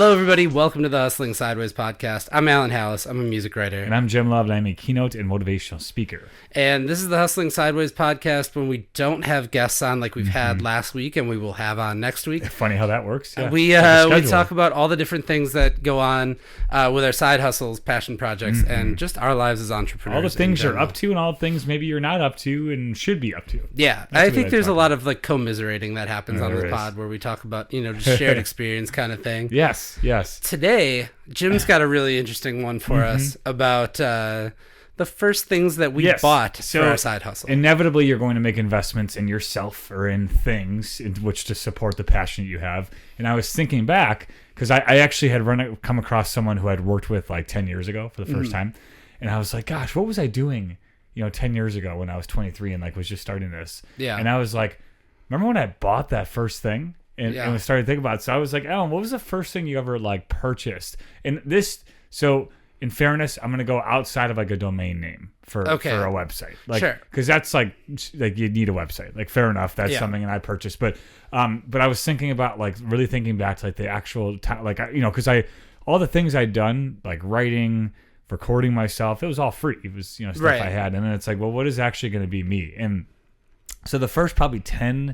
Hello, everybody. Welcome to the Hustling Sideways podcast. I'm Alan Halas. I'm a music writer. And I'm Jim Love, and I'm a keynote and motivational speaker. And this is the Hustling Sideways podcast when we don't have guests on like we've had last week and we will have on next week. Funny how that works. Yeah. We talk about all the different things that go on with our side hustles, passion projects, and just our lives as entrepreneurs. All the things you're up to and all the things maybe you're not up to and should be up to. Yeah. I think there's a lot of like commiserating that happens on this pod where we talk about, just shared experience kind of thing. Yes. Today, Jim's got a really interesting one for us about the first things that we bought for our side hustle. Inevitably, you're going to make investments in yourself or in things in which to support the passion you have. And I was thinking back, because I actually had come across someone who I'd worked with like 10 years ago for the first time. And I was like, gosh, what was I doing 10 years ago when I was 23 and like was just starting this? Yeah. And I was like, remember when I bought that first thing? And I started thinking about it. So I was like, Alan, what was the first thing you ever like purchased? And this, so in fairness, I'm going to go outside of like a domain name for a website. Like, sure. Because that's like you need a website. Like, fair enough. That's something that I purchased. But I was thinking about like really thinking back to like the actual time, like, because all the things I'd done, like writing, recording myself, it was all free. It was, stuff I had. And then it's like, well, what is actually going to be me? And so the first probably 10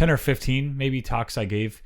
or 15 maybe talks I gave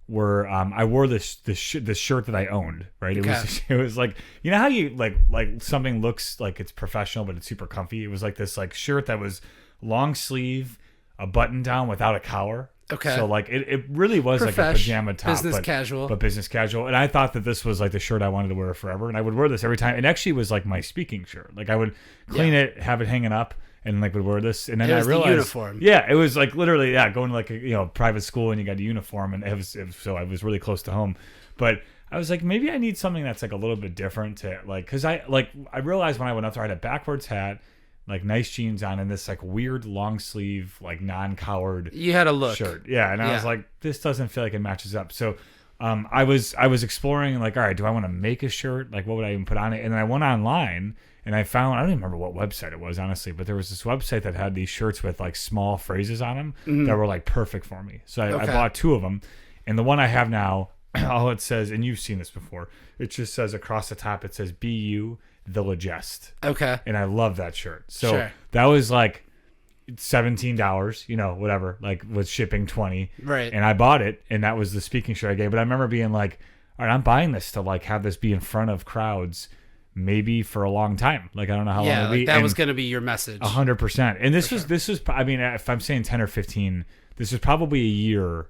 were I wore this shirt that I owned, right? It was like, how you like something looks like it's professional but it's super comfy. It was like this like shirt that was long sleeve, a button down without a collar. Okay. So like it really was like a pajama top, business casual. But business casual. And I thought that this was like the shirt I wanted to wear forever, and I would wear this every time. It actually was like my speaking shirt. Like I would clean it, have it hanging up, and like would wear this, and then I realized, the uniform. Yeah, it was like literally, going to like a private school, and you got a uniform, and it was so I was really close to home. But I was like, maybe I need something that's like a little bit different to like, because I realized when I went up there, I had a backwards hat, like nice jeans on, and this like weird long sleeve, like non-collared. You had a look shirt, and I was like, this doesn't feel like it matches up. So I was exploring like, all right, do I want to make a shirt? Like, what would I even put on it? And then I went online. And I found, I don't even remember what website it was, honestly, but there was this website that had these shirts with like small phrases on them that were like perfect for me. So I bought 2 of them. And the one I have now, all it says, and you've seen this before, it just says across the top, it says, "Be you, Villagest." Okay. And I love that shirt. So that was like $17, whatever, like with shipping 20. Right. And I bought it, and that was the speaking shirt I gave. But I remember being like, all right, I'm buying this to like have this be in front of crowds maybe for a long time. Like, I don't know how long it'll be. That was going to be your message. 100%. And this was, I mean, if I'm saying 10 or 15, this was probably a year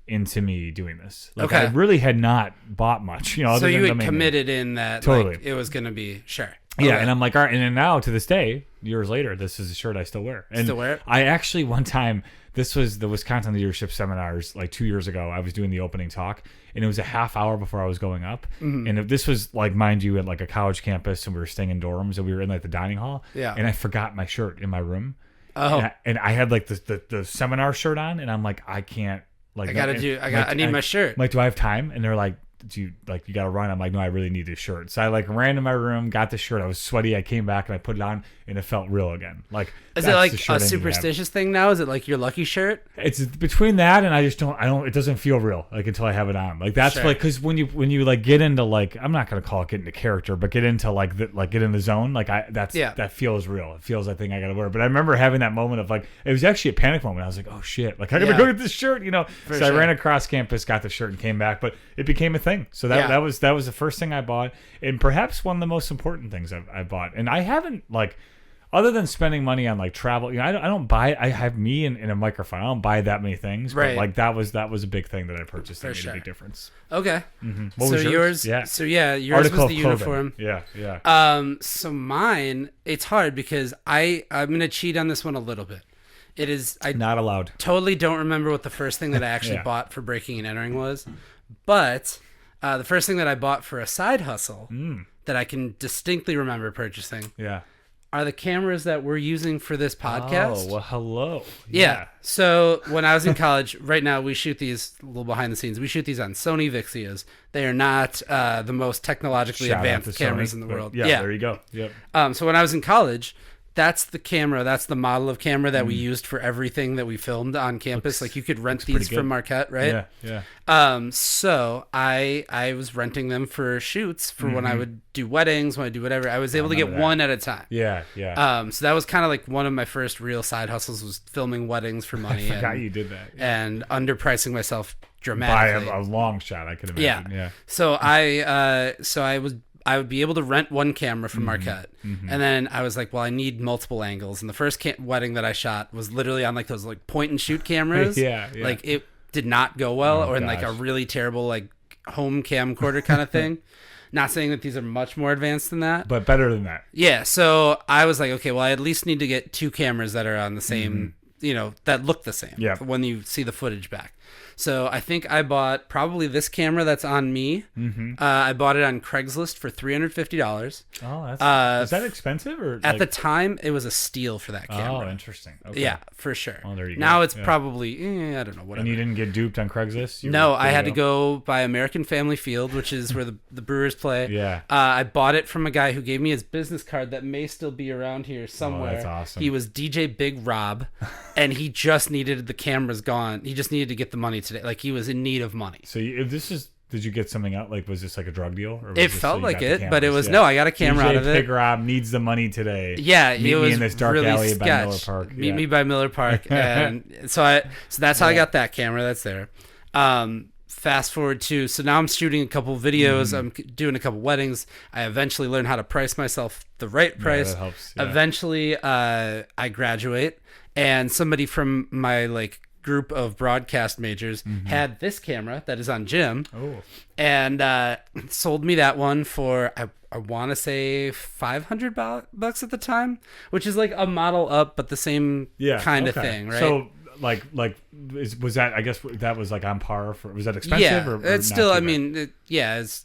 into me doing this. Like, I really had not bought much, so you had committed in that like, it was going to be, Yeah, and I'm like, all right, and then now to this day, years later, this is a shirt I still wear. And still wear it? I actually, one time, this was the Wisconsin Leadership Seminars, like 2 years ago, I was doing the opening talk, and it was a half hour before I was going up. And this was, like, mind you, at like a college campus, and we were staying in dorms, and we were in like the dining hall. Yeah. And I forgot my shirt in my room. Oh. And I had like the seminar shirt on, and I'm like, I can't. Like, I need my shirt. I'm like, do I have time? And they're like, you got to run. I'm like, no, I really need this shirt. So I like ran to my room, got the shirt. I was sweaty. I came back and I put it on, and it felt real again. Like, is it like a superstitious thing now? Is it like your lucky shirt? It's between that and I don't. It doesn't feel real like until I have it on. Like that's like, because when you like get into like, I'm not gonna call it get into character, but get into like get in the zone. Like that feels real. It feels like thing I gotta wear. But I remember having that moment of like, it was actually a panic moment. I was like, oh shit, like I gotta go get this shirt, So I ran across campus, got the shirt, and came back. But it became a thing. So that was the first thing I bought, and perhaps one of the most important things I bought. And I haven't like, other than spending money on like travel, I don't buy. I have me in a microphone. I don't buy that many things, but like that was a big thing that I purchased that made a big difference. Okay. What was yours? Yeah. So yours Article was the uniform. Yeah. So mine, it's hard because I'm gonna cheat on this one a little bit. It is not allowed. Totally don't remember what the first thing that I actually bought for breaking and entering was, but the first thing that I bought for a side hustle that I can distinctly remember purchasing are the cameras that we're using for this podcast. Oh, well, hello. Yeah. So when I was in college, right now we shoot these, a little behind the scenes, we shoot these on Sony Vixias. They are not the most technologically advanced cameras in the world. Yeah, there you go. Yep. So when I was in college, That's the camera. That's the model of camera that we used for everything that we filmed on campus. Like you could rent these from Marquette, right? Yeah. So I was renting them for shoots for when I would do weddings, when I do whatever. I was able to get one at a time. Yeah. So that was kind of like one of my first real side hustles was filming weddings for money. I forgot you did that. And underpricing myself dramatically. By a long shot, I could imagine. Yeah. So I would be able to rent one camera from Marquette. And then I was like, well, I need multiple angles. And the first wedding that I shot was literally on like those like point and shoot cameras. Yeah. Like it did not go well or in like a really terrible like home camcorder kind of thing. Not saying that these are much more advanced than that. But better than that. Yeah. So I was like, okay, well, I at least need to get 2 cameras that are on the same, that look the same when you see the footage back. So I think I bought probably this camera that's on me. I bought it on Craigslist for $350. Oh, that's is that expensive? Or at the time, it was a steal for that camera. Oh, interesting. Okay. Yeah, for sure. Well, there you now go. It's probably, I don't know, whatever. And you didn't get duped on Craigslist? No, I had to go by American Family Field, which is where the Brewers play. Yeah. I bought it from a guy who gave me his business card that may still be around here somewhere. Oh, that's awesome. He was DJ Big Rob, and he just needed the cameras gone. He just needed to get the money today. Like, he was in need of money. So did you get something out? Like, was this like a drug deal? Or it felt like it, but it was, no, I got a camera out of it. Big Rob needs the money today. Yeah, Meet it was me in this dark really alley sketch. by Miller Park. Meet me by Miller Park. And so that's how I got that camera. That's there. Fast forward to, so now I'm shooting a couple videos. I'm doing a couple weddings. I eventually learn how to price myself the right price. Yeah, that helps. Yeah. Eventually, I graduate, and somebody from my like group of broadcast majors had this camera that is on Jim, and sold me that one for I want to say $500 at the time, which is like a model up, but the same kind of thing, right? So was that, I guess that was like on par for, was that expensive? Yeah, or it's still, I mean, it's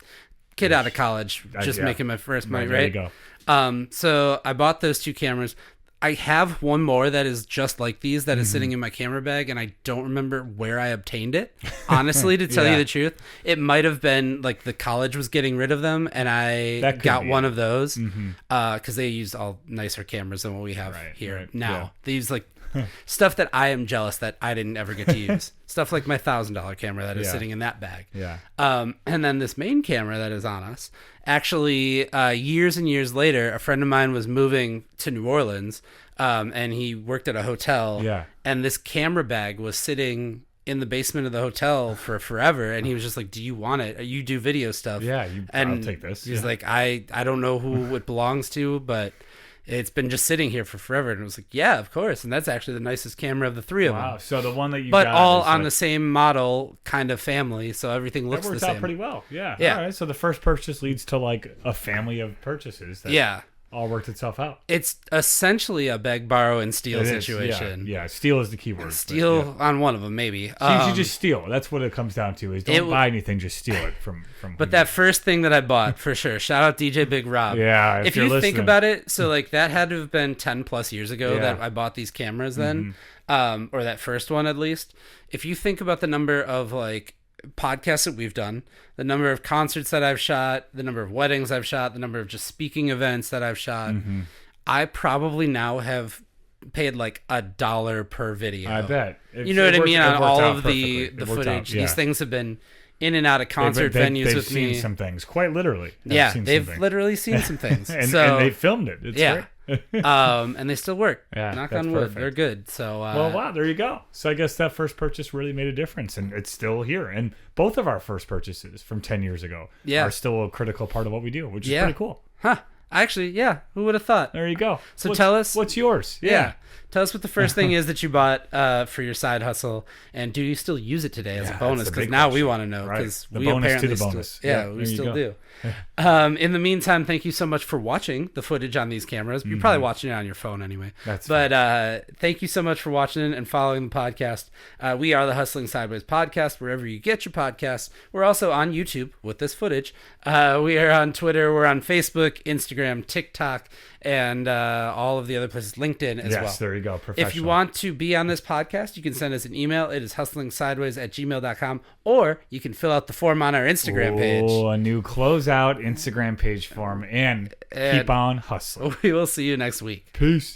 kid out of college, just making my first money, right? There you go. So I bought those 2 cameras. I have one more that is just like these that is sitting in my camera bag, and I don't remember where I obtained it. Honestly, to tell you the truth, it might have been like the college was getting rid of them, and I got one of those because they use all nicer cameras than what we have here now. Yeah. They use like stuff that I am jealous that I didn't ever get to use. Stuff like my $1,000 camera that is sitting in that bag. Yeah. And then this main camera that is on us. Actually, years and years later, a friend of mine was moving to New Orleans, and he worked at a hotel. Yeah. And this camera bag was sitting in the basement of the hotel for forever, and he was just like, "Do you want it? You do video stuff." Yeah, I'll take this. He's like, I don't know who it belongs to, but it's been just sitting here for forever. And it was like, yeah, of course. And that's actually the nicest camera of the 3 of them. Wow. So the one that you but got all on the same model kind of family. So everything looks the same. That worked out pretty well. Yeah. All right. So the first purchase leads to like a family of purchases. That all worked itself out. It's essentially a beg, borrow, and steal situation. Yeah. Steal is the key word. Steal on one of them, maybe. So you just steal. That's what it comes down to, is don't buy anything, just steal it from But that first thing that I bought, for sure, shout out DJ Big Rob. Yeah, if you think about it, so like that had to have been 10 plus years ago that I bought these cameras then, or that first one at least. If you think about the number of like podcasts that we've done, the number of concerts that I've shot, the number of weddings I've shot, the number of just speaking events that I've shot, I probably now have paid like $1 per video. I bet. You know what I mean? On all of the footage. These things have been in and out of concert venues with me. They've seen some things, quite literally. They've literally seen some things. and they filmed it. It's great. And they still work. Yeah, knock on wood. Perfect. They're good. So well, wow, there you go. So I guess that first purchase really made a difference, and it's still here. And both of our first purchases from 10 years ago are still a critical part of what we do, which is pretty cool. Huh. Actually, who would have thought? There you go. So tell us. What's yours? Yeah. Tell us what the first thing is that you bought for your side hustle, and do you still use it today as a bonus? Because now we want to know. Because the bonus to the bonus. We still do. In the meantime, thank you so much for watching the footage on these cameras. You're probably watching it on your phone anyway. Thank you so much for watching and following the podcast. We are the Hustling Sideways podcast, wherever you get your podcasts. We're also on YouTube with this footage. We are on Twitter. We're on Facebook, Instagram, TikTok, and all of the other places, LinkedIn as well. Yes, there you go. Professional. If you want to be on this podcast, you can send us an email. It is hustlingsideways@gmail.com, or you can fill out the form on our Instagram page. Oh, a new closeout Instagram page form, and keep on hustling. We will see you next week. Peace.